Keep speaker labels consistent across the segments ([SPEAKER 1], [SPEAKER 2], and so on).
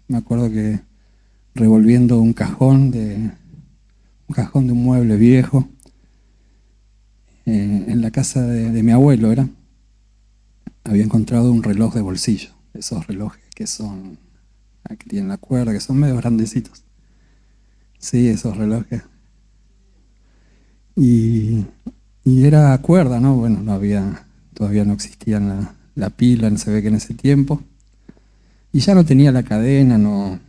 [SPEAKER 1] Me acuerdo que revolviendo un mueble viejo, en la casa de mi abuelo había encontrado un reloj de bolsillo, esos relojes que tienen la cuerda, que son medio grandecitos. Sí, esos relojes. Y, y era cuerda, ¿no? Bueno, todavía no existía la pila, no se ve que en ese tiempo. Y ya no tenía la cadena, no,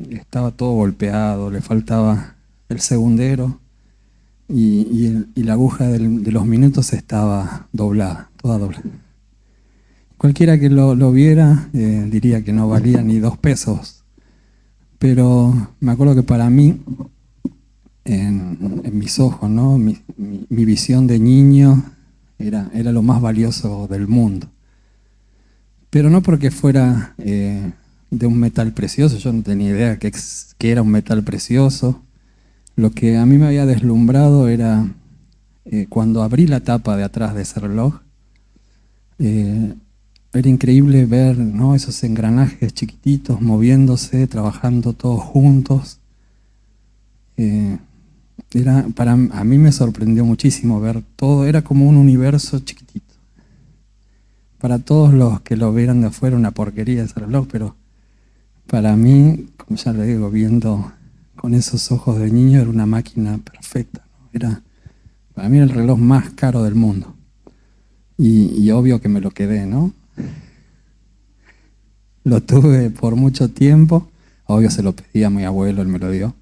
[SPEAKER 1] estaba todo golpeado, le faltaba el segundero y la aguja de los minutos estaba doblada, toda doblada. Cualquiera que lo viera diría que no valía ni 2 pesos, pero me acuerdo que para mí, en mis ojos, ¿no? Mi visión de niño era lo más valioso del mundo. Pero no porque fuera de un metal precioso, yo no tenía idea que era un metal precioso. Lo que a mí me había deslumbrado era cuando abrí la tapa de atrás de ese reloj, era increíble ver, ¿no? Esos engranajes chiquititos moviéndose, trabajando todos juntos. A mí me sorprendió muchísimo ver todo, era como un universo chiquitito. Para todos los que lo vieran de afuera, una porquería ese reloj, pero para mí, como ya le digo, viendo con esos ojos de niño, era una máquina perfecta, ¿no? Para mí era el reloj más caro del mundo. Y obvio que me lo quedé, ¿no? Lo tuve por mucho tiempo. Obvio se lo pedí a mi abuelo, él me lo dio.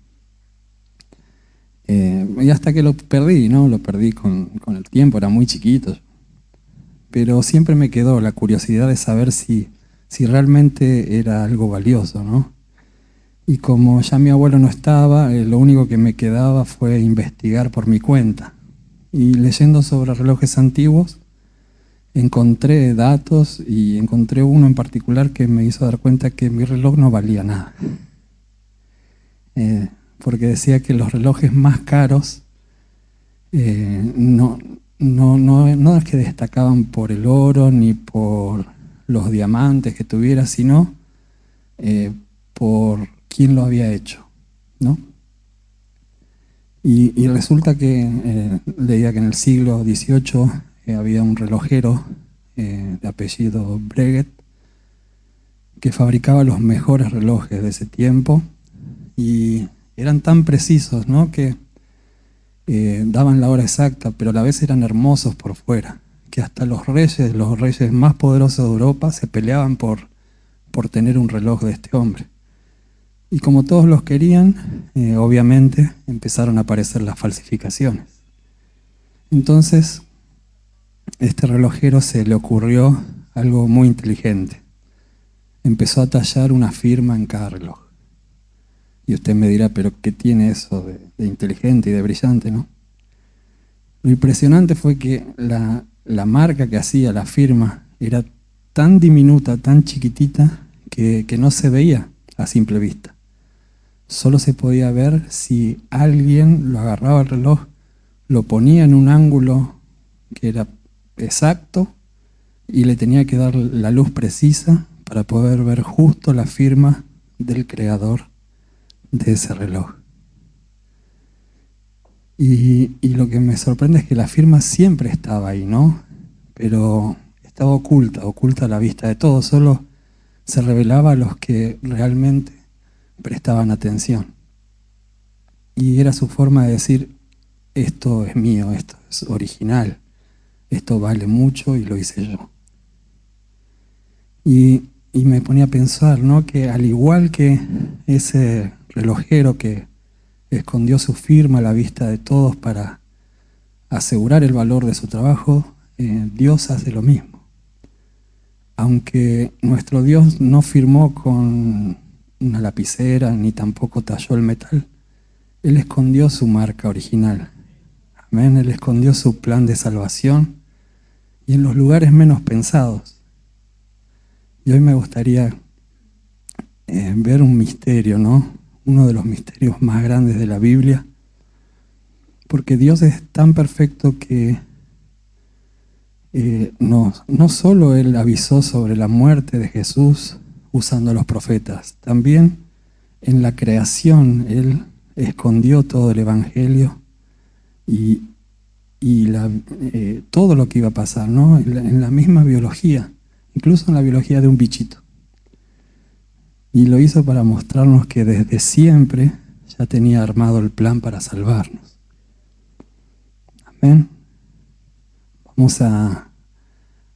[SPEAKER 1] Y hasta que lo perdí, ¿no? Lo perdí con el tiempo, era muy chiquito. Pero siempre me quedó la curiosidad de saber si realmente era algo valioso, ¿no? Y como ya mi abuelo no estaba, lo único que me quedaba fue investigar por mi cuenta. Y leyendo sobre relojes antiguos, encontré datos y encontré uno en particular que me hizo dar cuenta que mi reloj no valía nada. Porque decía que los relojes más caros no es que destacaban por el oro ni por los diamantes que tuviera, sino por quién lo había hecho, ¿no? Y resulta que leía que en el siglo XVIII había un relojero de apellido Breguet que fabricaba los mejores relojes de ese tiempo y eran tan precisos, ¿no? Que daban la hora exacta, pero a la vez eran hermosos por fuera, que hasta los reyes más poderosos de Europa se peleaban por tener un reloj de este hombre. Y como todos los querían, obviamente empezaron a aparecer las falsificaciones. Entonces, este relojero se le ocurrió algo muy inteligente. Empezó a tallar una firma en cada reloj. Y usted me dirá, ¿pero qué tiene eso de inteligente y de brillante, no? Lo impresionante fue que la marca que hacía la firma era tan diminuta, tan chiquitita, que no se veía a simple vista. Solo se podía ver si alguien lo agarraba el reloj, lo ponía en un ángulo que era exacto y le tenía que dar la luz precisa para poder ver justo la firma del creador de ese reloj. Y lo que me sorprende es que la firma siempre estaba ahí, ¿no? Pero estaba oculta a la vista de todos, solo se revelaba a los que realmente prestaban atención. Y era su forma de decir, esto es mío, esto es original, esto vale mucho y lo hice yo. Y me ponía a pensar, ¿no? Que al igual que ese relojero que escondió su firma a la vista de todos para asegurar el valor de su trabajo, Dios hace lo mismo. Aunque nuestro Dios no firmó con una lapicera ni tampoco talló el metal, Él escondió su marca original. Amén. Él escondió su plan de salvación y en los lugares menos pensados. Y hoy me gustaría ver un misterio, ¿no? Uno de los misterios más grandes de la Biblia, porque Dios es tan perfecto que no solo Él avisó sobre la muerte de Jesús usando a los profetas, también En la creación Él escondió todo el Evangelio y, todo lo que iba a pasar, ¿no? En la misma biología, incluso en la biología de un bichito. Y lo hizo para mostrarnos que desde siempre ya tenía armado el plan para salvarnos. Amén. Vamos a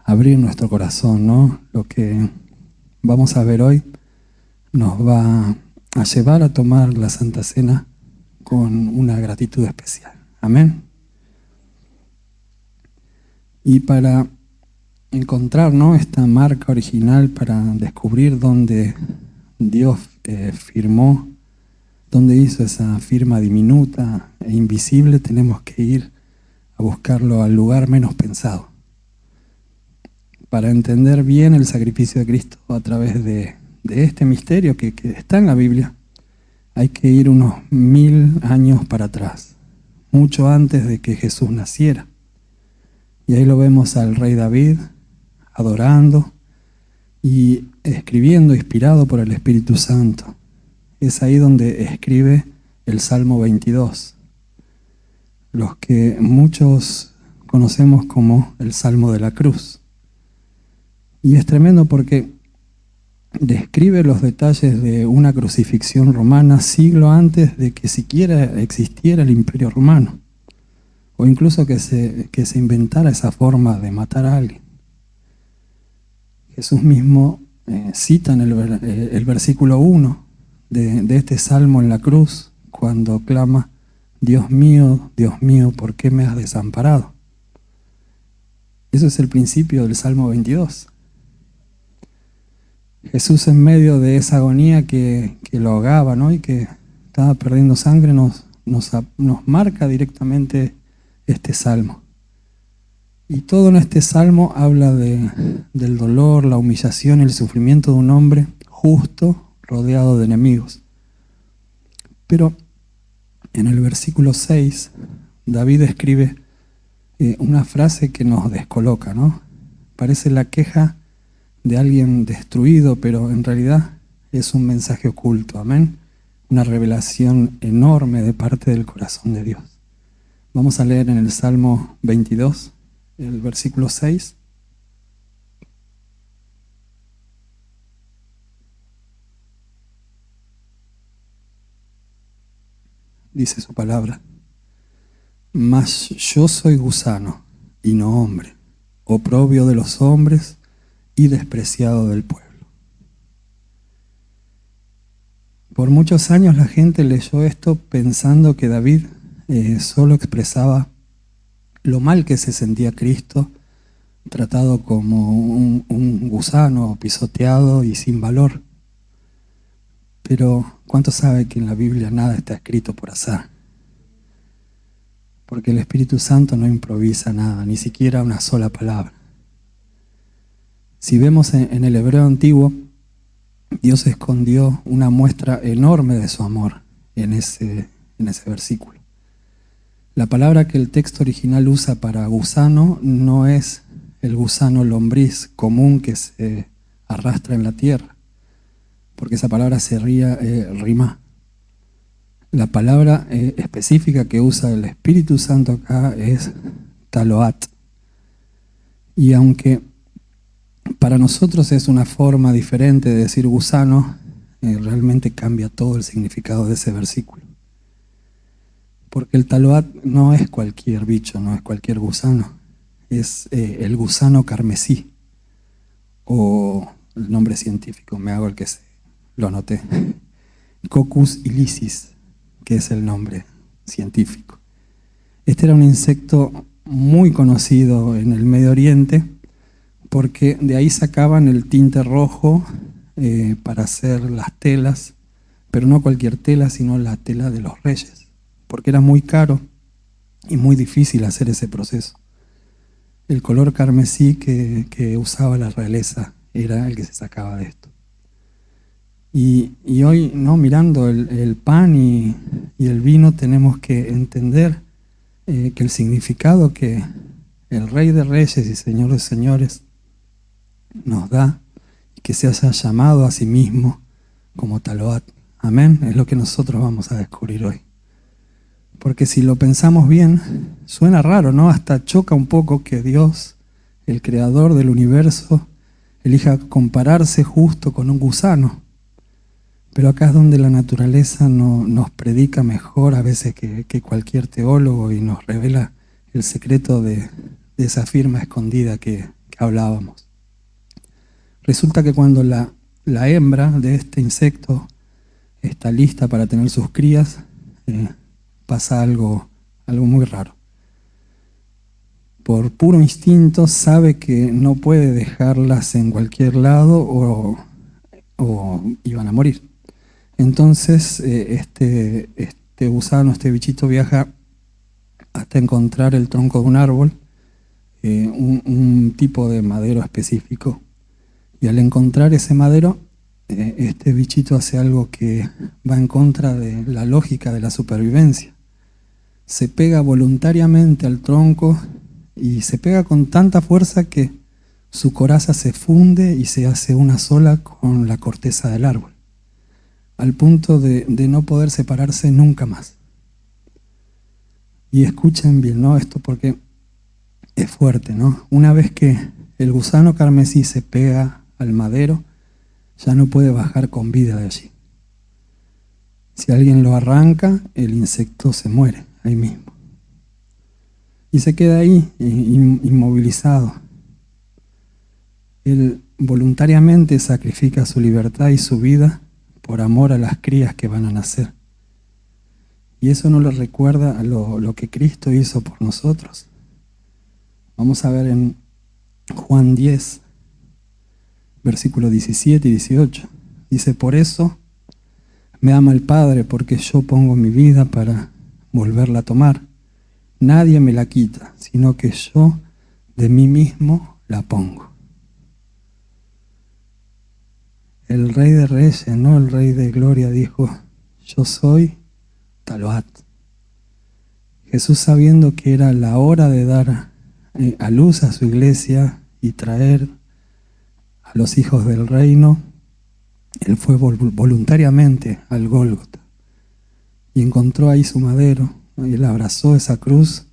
[SPEAKER 1] abrir nuestro corazón, ¿no? Lo que vamos a ver hoy nos va a llevar a tomar la Santa Cena con una gratitud especial. Amén. Y para encontrar, ¿no?, esta marca original, para descubrir dónde Dios firmó, dónde hizo esa firma diminuta e invisible, tenemos que ir a buscarlo al lugar menos pensado. Para entender bien el sacrificio de Cristo a través de este misterio que está en la Biblia, hay que ir unos 1000 años para atrás, mucho antes de que Jesús naciera. Y ahí lo vemos al rey David adorando y escribiendo, inspirado por el Espíritu Santo. Es ahí donde escribe el Salmo 22, los que muchos conocemos como el Salmo de la Cruz. Y es tremendo porque describe los detalles de una crucifixión romana siglo antes de que siquiera existiera el Imperio Romano, o incluso que se inventara esa forma de matar a alguien. Jesús mismo cita en el versículo 1 de este salmo en la cruz, cuando clama: Dios mío, ¿por qué me has desamparado? Eso es el principio del Salmo 22. Jesús, en medio de esa agonía que lo ahogaba, ¿no?, y que estaba perdiendo sangre, nos marca directamente este salmo. Y todo en este salmo habla del dolor, la humillación y el sufrimiento de un hombre justo rodeado de enemigos. Pero en el versículo 6, David escribe una frase que nos descoloca, ¿no? Parece la queja de alguien destruido, pero en realidad es un mensaje oculto, amén. Una revelación enorme de parte del corazón de Dios. Vamos a leer en el Salmo 22, el versículo 6. Dice su palabra: Mas yo soy gusano y no hombre, oprobio de los hombres y despreciado del pueblo. Por muchos años la gente leyó esto pensando que David solo expresaba lo mal que se sentía Cristo, tratado como un gusano pisoteado y sin valor. Pero ¿cuánto sabe que en la Biblia nada está escrito por azar? Porque el Espíritu Santo no improvisa nada, ni siquiera una sola palabra. Si vemos en el hebreo antiguo, Dios escondió una muestra enorme de su amor en ese versículo. La palabra que el texto original usa para gusano no es el gusano lombriz común que se arrastra en la tierra, porque esa palabra se rima. La palabra específica que usa el Espíritu Santo acá es taloat. Y aunque para nosotros es una forma diferente de decir gusano, realmente cambia todo el significado de ese versículo. Porque el taloat no es cualquier bicho, no es cualquier gusano. Es el gusano carmesí, o el nombre científico, me hago el que sé, lo anoté. Coccus ilicis, que es el nombre científico. Este era un insecto muy conocido en el Medio Oriente, porque de ahí sacaban el tinte rojo para hacer las telas, pero no cualquier tela, sino la tela de los reyes, porque era muy caro y muy difícil hacer ese proceso. El color carmesí que usaba la realeza era el que se sacaba de esto. Y hoy, ¿no?, mirando el pan y el vino, tenemos que entender que el significado que el Rey de Reyes y Señor de Señores nos da, que se haya llamado a sí mismo como Taloat, Amén, es lo que nosotros vamos a descubrir hoy. Porque si lo pensamos bien, suena raro, ¿no? Hasta choca un poco que Dios, el creador del universo, elija compararse justo con un gusano. Pero acá es donde la naturaleza nos predica mejor a veces que cualquier teólogo y nos revela el secreto de esa firma escondida que hablábamos. Resulta que cuando la hembra de este insecto está lista para tener sus crías, pasa algo muy raro. Por puro instinto sabe que no puede dejarlas en cualquier lado o iban a morir. Entonces este gusano, este bichito viaja hasta encontrar el tronco de un árbol, un tipo de madero específico. Y al encontrar ese madero, este bichito hace algo que va en contra de la lógica de la supervivencia. Se pega voluntariamente al tronco y se pega con tanta fuerza que su coraza se funde y se hace una sola con la corteza del árbol, al punto de no poder separarse nunca más. Y escuchen bien, ¿no? Esto porque es fuerte, ¿no? Una vez que el gusano carmesí se pega al madero, ya no puede bajar con vida de allí. Si alguien lo arranca, el insecto se muere ahí mismo. Y se queda ahí, inmovilizado. Él voluntariamente sacrifica su libertad y su vida por amor a las crías que van a nacer. Y eso no le recuerda a lo que Cristo hizo por nosotros. Vamos a ver en Juan 10, versículos 17 y 18. Dice, por eso me ama el Padre, porque yo pongo mi vida para volverla a tomar. Nadie me la quita, sino que yo de mí mismo la pongo. El Rey de Reyes, no el Rey de Gloria, dijo, yo soy Taloat. Jesús, sabiendo que era la hora de dar a luz a su iglesia y traer a los hijos del reino, él fue voluntariamente al Gólgota y encontró ahí su madero. Y él abrazó esa cruz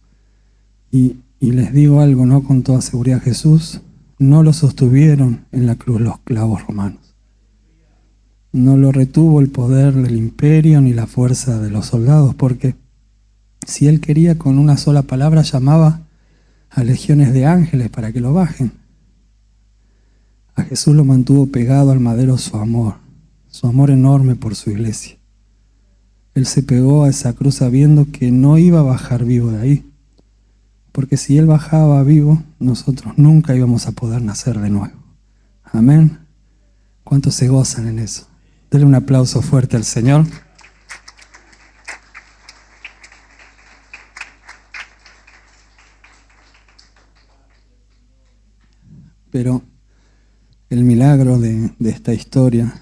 [SPEAKER 1] y les digo algo, ¿no? Con toda seguridad, Jesús no lo sostuvieron en la cruz los clavos romanos. No lo retuvo el poder del imperio ni la fuerza de los soldados, porque si él quería, con una sola palabra llamaba a legiones de ángeles para que lo bajen. A Jesús lo mantuvo pegado al madero su amor enorme por su iglesia. Él se pegó a esa cruz sabiendo que no iba a bajar vivo de ahí, porque si él bajaba vivo, nosotros nunca íbamos a poder nacer de nuevo. Amén. ¿Cuántos se gozan en eso? Denle un aplauso fuerte al Señor. Pero el milagro de esta historia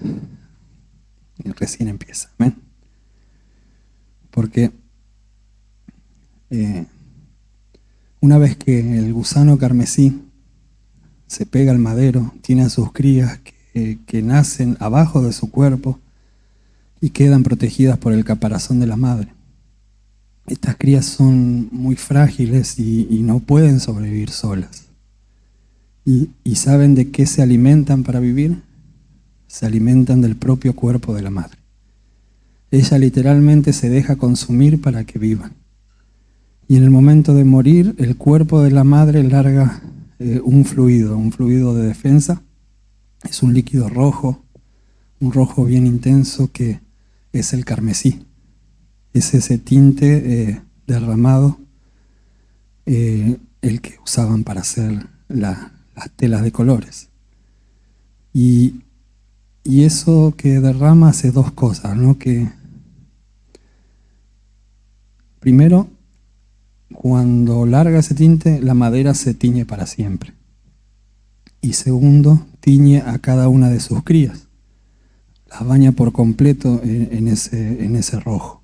[SPEAKER 1] recién empieza. Amén. Porque una vez que el gusano carmesí se pega al madero, tiene a sus crías que nacen abajo de su cuerpo y quedan protegidas por el caparazón de la madre. Estas crías son muy frágiles y no pueden sobrevivir solas. ¿Y saben de qué se alimentan para vivir? Se alimentan del propio cuerpo de la madre. Ella literalmente se deja consumir para que vivan. Y en el momento de morir, el cuerpo de la madre larga un fluido de defensa. Es un líquido rojo, un rojo bien intenso que es el carmesí. Es ese tinte derramado, el que usaban para hacer las telas de colores. Y eso que derrama hace dos cosas, ¿no? Que primero, cuando larga ese tinte, la madera se tiñe para siempre. Y segundo, tiñe a cada una de sus crías. Las baña por completo en ese rojo.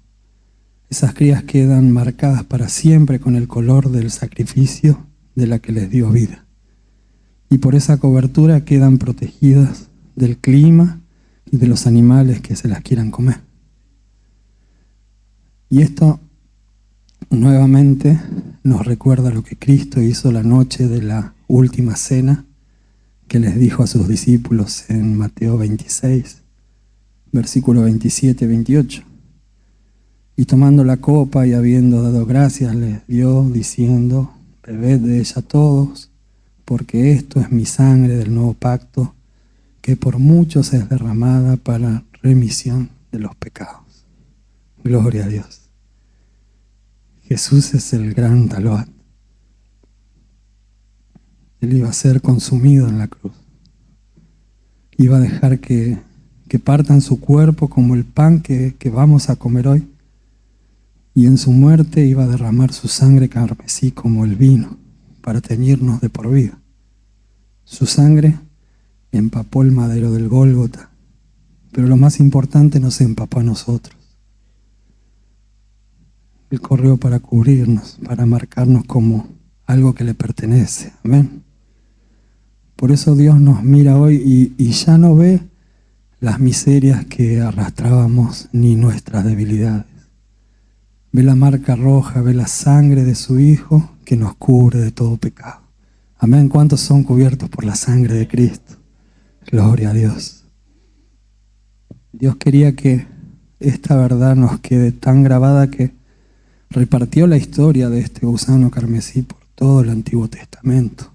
[SPEAKER 1] Esas crías quedan marcadas para siempre con el color del sacrificio de la que les dio vida. Y por esa cobertura quedan protegidas del clima y de los animales que se las quieran comer. Y esto nuevamente nos recuerda lo que Cristo hizo la noche de la última cena, que les dijo a sus discípulos en Mateo 26, versículo 27 y 28. Y tomando la copa y habiendo dado gracias, les dio, diciendo: bebed de ella todos, porque esto es mi sangre del nuevo pacto, que por muchos es derramada para remisión de los pecados. Gloria a Dios. Jesús es el gran Talot. Él iba a ser consumido en la cruz. Iba a dejar que partan su cuerpo como el pan que vamos a comer hoy. Y en su muerte iba a derramar su sangre carmesí como el vino, para teñirnos de por vida. Su sangre empapó el madero del Gólgota, pero lo más importante, nos empapó a nosotros. Él corrió para cubrirnos, para marcarnos como algo que le pertenece. Amén. Por eso Dios nos mira hoy y ya no ve las miserias que arrastrábamos ni nuestras debilidades. Ve la marca roja, ve la sangre de su Hijo que nos cubre de todo pecado. Amén. ¿Cuántos son cubiertos por la sangre de Cristo? Gloria a Dios. Dios quería que esta verdad nos quede tan grabada que repartió la historia de este gusano carmesí por todo el Antiguo Testamento.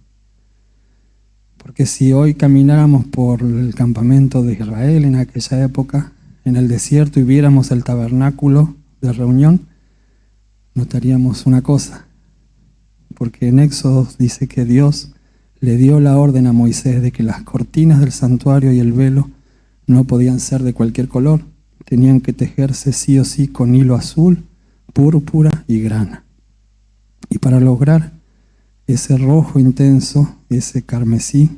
[SPEAKER 1] Porque si hoy camináramos por el campamento de Israel en aquella época, en el desierto, y viéramos el tabernáculo de reunión, notaríamos una cosa. Porque en Éxodo dice que Dios le dio la orden a Moisés de que las cortinas del santuario y el velo no podían ser de cualquier color. Tenían que tejerse sí o sí con hilo azul, púrpura y grana. Y para lograr ese rojo intenso, ese carmesí,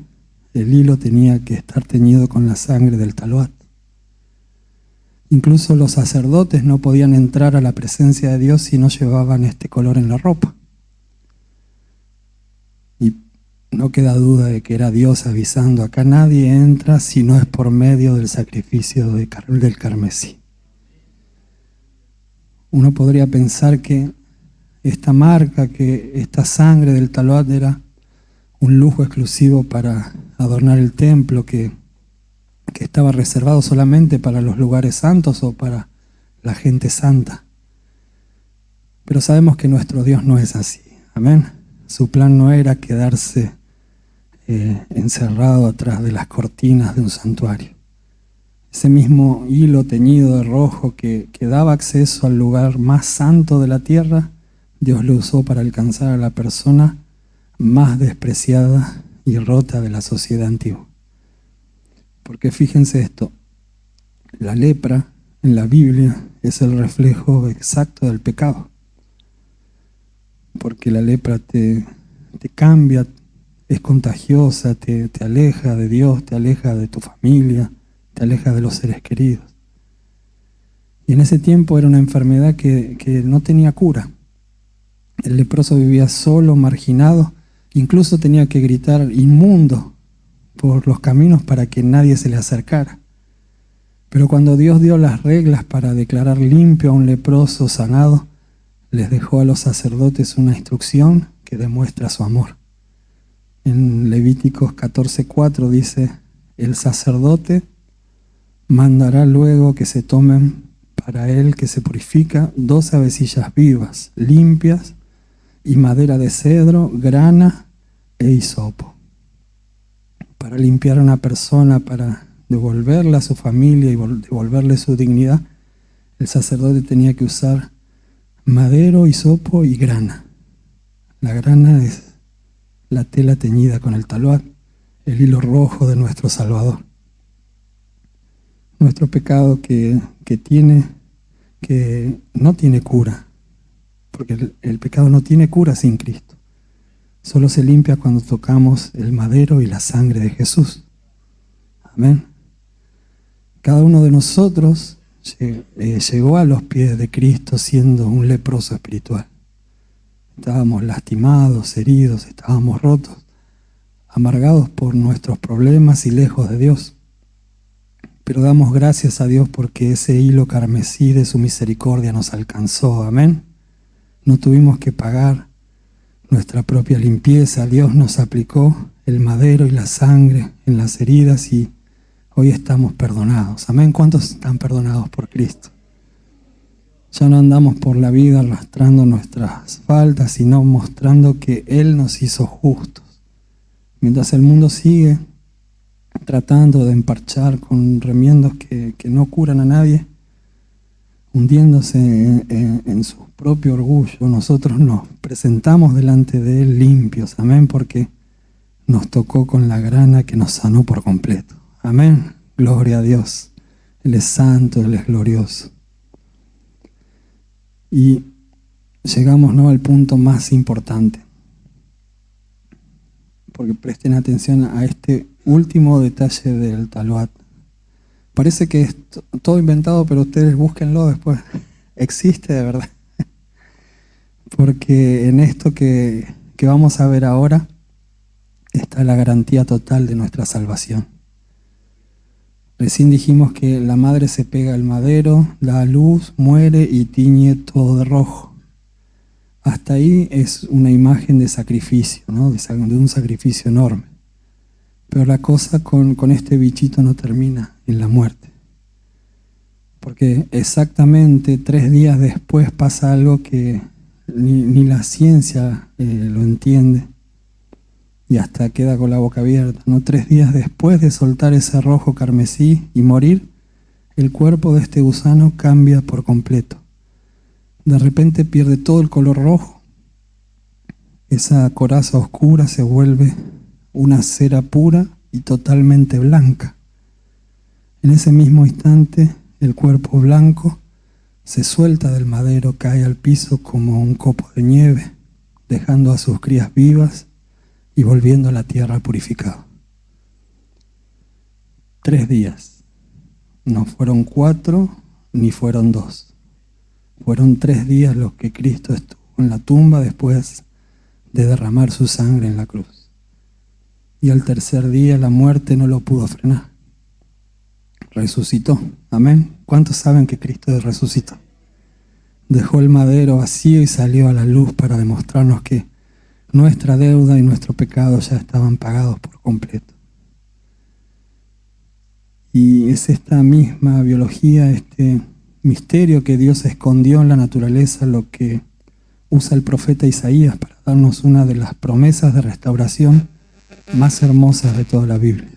[SPEAKER 1] el hilo tenía que estar teñido con la sangre del Talot. Incluso los sacerdotes no podían entrar a la presencia de Dios si no llevaban este color en la ropa. Y no queda duda de que era Dios avisando: acá nadie entra si no es por medio del sacrificio del carmesí. Uno podría pensar que esta marca, que esta sangre del Talot era un lujo exclusivo para adornar el templo, que estaba reservado solamente para los lugares santos o para la gente santa. Pero sabemos que nuestro Dios no es así. Amén. Su plan no era quedarse encerrado atrás de las cortinas de un santuario. Ese mismo hilo teñido de rojo que daba acceso al lugar más santo de la tierra, Dios lo usó para alcanzar a la persona más despreciada y rota de la sociedad antigua. Porque fíjense esto, la lepra en la Biblia es el reflejo exacto del pecado. Porque la lepra te cambia, es contagiosa, te aleja de Dios, te aleja de tu familia, te aleja de los seres queridos. Y en ese tiempo era una enfermedad que no tenía cura. El leproso vivía solo, marginado, incluso tenía que gritar inmundo por los caminos para que nadie se le acercara. Pero cuando Dios dio las reglas para declarar limpio a un leproso sanado, les dejó a los sacerdotes una instrucción que demuestra su amor. En Levíticos 14:4 dice: el sacerdote mandará luego que se tomen para él que se purifica 2 avecillas vivas, limpias, y madera de cedro, grana e hisopo. Para limpiar a una persona, para devolverla a su familia y devolverle su dignidad, el sacerdote tenía que usar madero, hisopo y grana. La grana es la tela teñida con el Talot, el hilo rojo de nuestro Salvador. Nuestro pecado que no tiene cura, porque el pecado no tiene cura sin Cristo. Solo se limpia cuando tocamos el madero y la sangre de Jesús. Amén. Cada uno de nosotros llegó a los pies de Cristo siendo un leproso espiritual. Estábamos lastimados, heridos, estábamos rotos, amargados por nuestros problemas y lejos de Dios. Pero damos gracias a Dios porque ese hilo carmesí de su misericordia nos alcanzó. Amén. No tuvimos que pagar nuestra propia limpieza. Dios nos aplicó el madero y la sangre en las heridas y hoy estamos perdonados. Amén. ¿Cuántos están perdonados por Cristo? Ya no andamos por la vida arrastrando nuestras faltas, sino mostrando que Él nos hizo justos. Mientras el mundo sigue tratando de emparchar con remiendos que no curan a nadie, hundiéndose en su propio orgullo, nosotros nos presentamos delante de Él limpios, amén, porque nos tocó con la grana que nos sanó por completo. Amén, gloria a Dios. Él es santo, Él es glorioso. Y llegamos, ¿no?, al punto más importante, porque presten atención a este último detalle del Taluat. Parece que es todo inventado, pero ustedes búsquenlo después. Existe de verdad. Porque en esto que vamos a ver ahora está la garantía total de nuestra salvación. Recién dijimos que la madre se pega al madero, da a luz, muere y tiñe todo de rojo. Hasta ahí es una imagen de sacrificio, ¿no?, de un sacrificio enorme. Pero la cosa con este bichito no termina en la muerte. Porque exactamente 3 días después pasa algo que ni la ciencia lo entiende. Y hasta queda con la boca abierta, ¿no? 3 días después de soltar ese rojo carmesí y morir, el cuerpo de este gusano cambia por completo. De repente pierde todo el color rojo. Esa coraza oscura se vuelve una cera pura y totalmente blanca. En ese mismo instante, el cuerpo blanco se suelta del madero, cae al piso como un copo de nieve, dejando a sus crías vivas y volviendo a la tierra purificado. 3 días. No fueron 4 ni fueron 2. Fueron 3 días los que Cristo estuvo en la tumba después de derramar su sangre en la cruz. Y al tercer día la muerte no lo pudo frenar. Resucitó. Amén. ¿Cuántos saben que Cristo resucitó? Dejó el madero vacío y salió a la luz para demostrarnos que nuestra deuda y nuestro pecado ya estaban pagados por completo. Y es esta misma biología, este misterio que Dios escondió en la naturaleza, lo que usa el profeta Isaías para darnos una de las promesas de restauración más hermosas de toda la Biblia.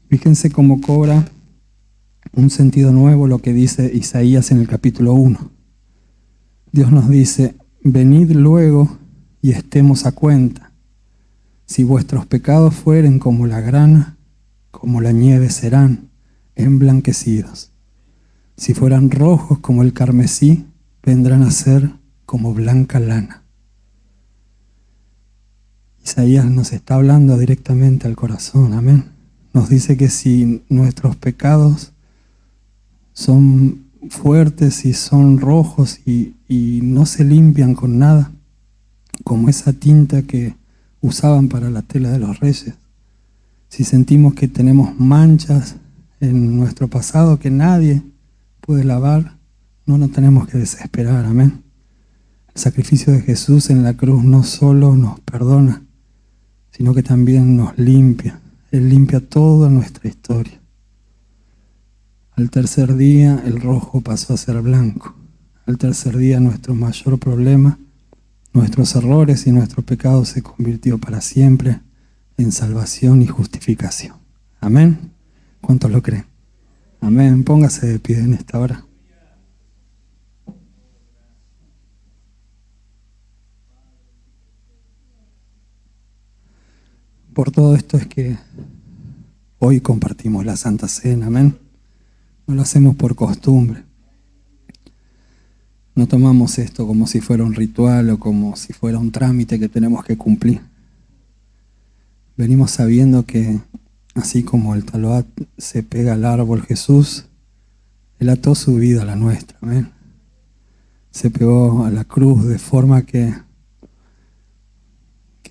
[SPEAKER 1] Fíjense cómo cobra un sentido nuevo lo que dice Isaías en el capítulo 1. Dios nos dice: venid luego y estemos a cuenta. Si vuestros pecados fueren como la grana, como la nieve serán emblanquecidos. Si fueran rojos como el carmesí, vendrán a ser como blanca lana. Isaías nos está hablando directamente al corazón, amén. Nos dice que si nuestros pecados son fuertes y son rojos y no se limpian con nada, como esa tinta que usaban para la tela de los reyes, si sentimos que tenemos manchas en nuestro pasado que nadie puede lavar, no nos tenemos que desesperar, amén. El sacrificio de Jesús en la cruz no solo nos perdona, sino que también nos limpia. Él limpia toda nuestra historia. Al tercer día el rojo pasó a ser blanco. Al tercer día nuestro mayor problema, nuestros errores y nuestro pecado se convirtió para siempre en salvación y justificación. Amén. ¿Cuántos lo creen? Amén. Póngase de pie en esta hora. Por todo esto es que hoy compartimos la Santa Cena, amén. No lo hacemos por costumbre. No tomamos esto como si fuera un ritual o como si fuera un trámite que tenemos que cumplir. Venimos sabiendo que así como el Taluat se pega al árbol Jesús, Él ató su vida a la nuestra, amén. Se pegó a la cruz de forma que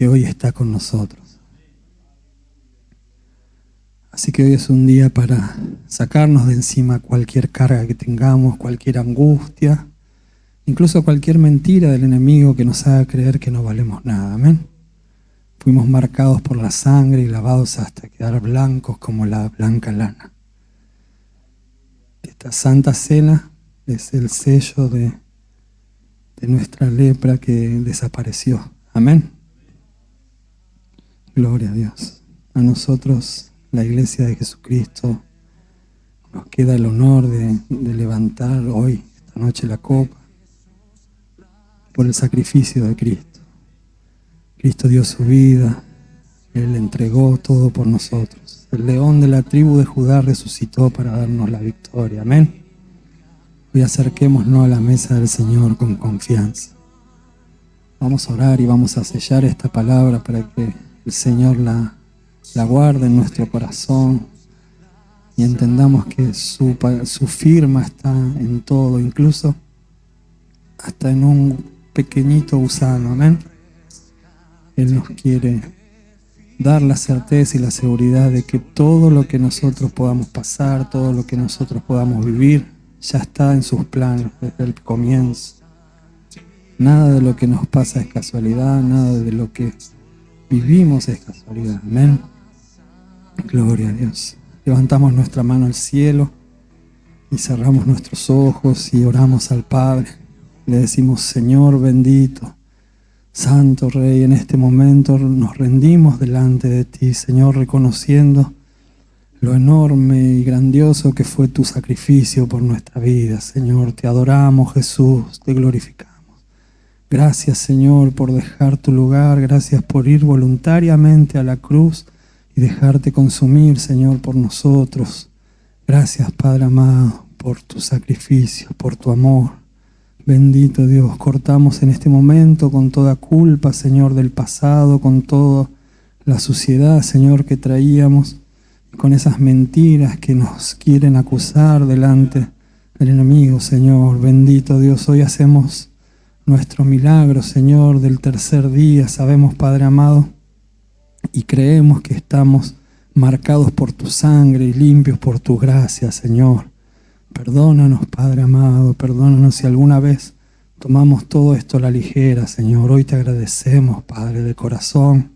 [SPEAKER 1] hoy está con nosotros. Así que hoy es un día para sacarnos de encima cualquier carga que tengamos, cualquier angustia, incluso cualquier mentira del enemigo que nos haga creer que no valemos nada. Amén. Fuimos marcados por la sangre y lavados hasta quedar blancos como la blanca lana. Esta Santa Cena es el sello de nuestra lepra que desapareció. Amén. Gloria a Dios. A nosotros, la Iglesia de Jesucristo, nos queda el honor de levantar hoy, esta noche, la copa por el sacrificio de Cristo. Cristo dio su vida, Él entregó todo por nosotros. El león de la tribu de Judá resucitó para darnos la victoria. Amén. Hoy acerquémonos a la mesa del Señor con confianza. Vamos a orar y vamos a sellar esta palabra para que el Señor la guarde en nuestro corazón y entendamos que su firma está en todo, incluso hasta en un pequeñito gusano. Amén. Él nos quiere dar la certeza y la seguridad de que todo lo que nosotros podamos pasar, todo lo que nosotros podamos vivir, ya está en sus planes desde el comienzo. Nada de lo que nos pasa es casualidad, nada de lo que vivimos es casualidad. Amén. Gloria a Dios. Levantamos nuestra mano al cielo y cerramos nuestros ojos y oramos al Padre. Le decimos: Señor bendito, Santo Rey, en este momento nos rendimos delante de ti, Señor, reconociendo lo enorme y grandioso que fue tu sacrificio por nuestra vida. Señor, te adoramos, Jesús, te glorificamos. Gracias, Señor, por dejar tu lugar, gracias por ir voluntariamente a la cruz y dejarte consumir, Señor, por nosotros. Gracias, Padre amado, por tu sacrificio, por tu amor. Bendito Dios, cortamos en este momento con toda culpa, Señor, del pasado, con toda la suciedad, Señor, que traíamos, con esas mentiras que nos quieren acusar delante del enemigo, Señor. Bendito Dios, hoy hacemos nuestro milagro, Señor, del tercer día. Sabemos, Padre amado, y creemos que estamos marcados por tu sangre y limpios por tu gracia, Señor. Perdónanos, Padre amado, perdónanos si alguna vez tomamos todo esto a la ligera, Señor. Hoy te agradecemos, Padre, de corazón.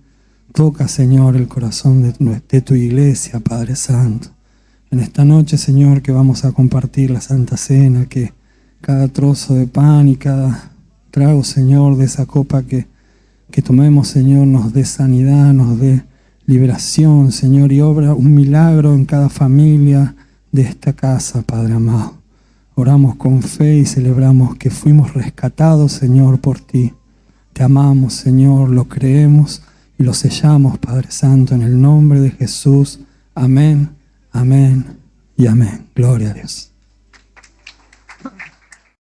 [SPEAKER 1] Toca, Señor, el corazón de tu iglesia, Padre Santo. En esta noche, Señor, que vamos a compartir la Santa Cena, que cada trozo de pan y cada trago, Señor, de esa copa que tomemos, Señor, nos dé sanidad, nos dé liberación, Señor, y obra un milagro en cada familia de esta casa, Padre amado. Oramos con fe y celebramos que fuimos rescatados, Señor, por ti. Te amamos, Señor, lo creemos y lo sellamos, Padre Santo, en el nombre de Jesús. Amén, amén y amén. Gloria a Dios.